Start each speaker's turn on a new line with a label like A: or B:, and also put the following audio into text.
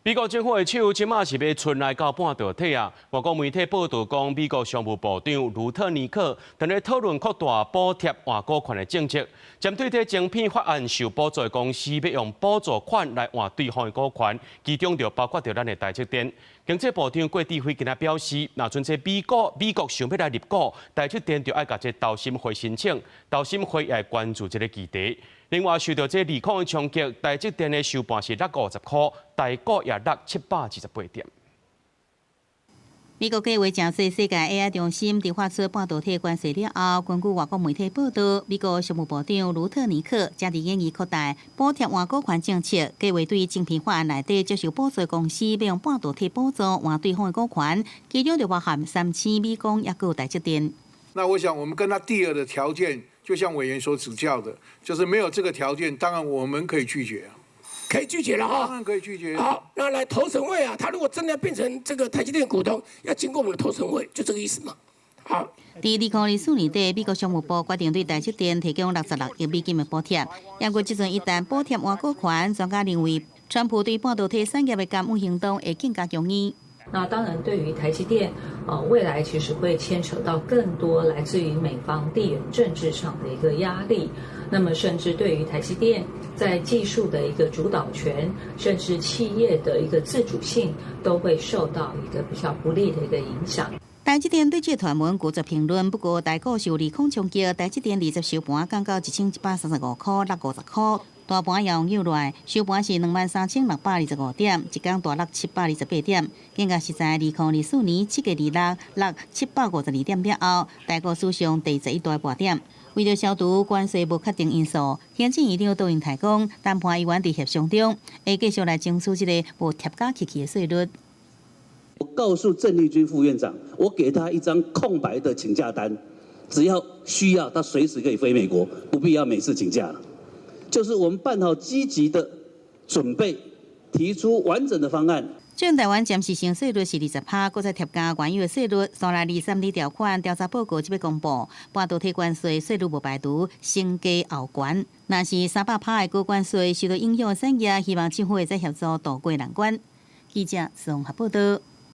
A: 美国政府的手即马是要出来到半导体啊！外国媒体报道讲，美国商务部长卢特尼克正在讨论扩大补贴换股权的政策，针对这晶片法案受补助的公司，要用补助款来换对方的股权，其中就包括着咱的台积电。经济部长郭志辉今仔表示，若像这美国想要来入股，台积电就要甲这投审会申请，投审会也关注这个议题。另外，受到这利空的冲击，台积电的收盘是落50块，台股也落728点。
B: 美国计划正式世界 AI 中心伫发出半导体关税了后，根据外国媒体报道，美国商务部长卢特尼克正伫研议扩大补贴换股权政策，计划对晶片法案内底接受补助公司要用半导体补助换对方的股权，其中就包含$3000也有台积电。
C: 那我想，我们跟他第二的条件，就像委员所指教的，就是没有这个条件，当然我们可以拒绝啊。
D: 可以拒绝了哈，
C: 当然可以拒绝。
D: 好，那来投审会啊，他如果真的要变成这个台积电股东，要经过我们的投审会，就这个意思嘛。好。
B: 伫2024年底，美国商务部决定对台积电提供66亿美金的补贴。不过，即阵一旦补贴换股权，专家认为，川普对半导体产业的监管行动会更加强硬。
E: 那当然，对于台积电，未来其实会牵扯到更多来自于美方地缘政治上的一个压力。那么，甚至对于台积电在技术的一个主导权，甚至企业的一个自主性，都会受到一个比较不利的一个影响。
B: 台积电对这传闻拒绝评论，不过台股受利空冲击，台积电20收盘降到1135块，落50块。大盘也用扭来，收盘是23625点，一天大落728点。更加是在2024年7月26落752点了后，台股史上第11大破点。为了消除关税不确定因素，行政院长杜英台讲，谈判依然伫协商中，会继续来争取这个无贴加起的税率。
F: 我告诉郑丽君副院长，我给他一张空白的请假单，只要需要，他随时可以飞美国，不必要每次请假了。就是我们办好积极的准备，提出完整的方案。
B: 全台湾暂时性税率是20%，搁再贴加原有的税率。3来232条款调查报告即要公布，半导体关税税率无排除升加后悬。若是300%的高关税受到影响的产业，希望政府会再协助渡过难关。记者宋合报道。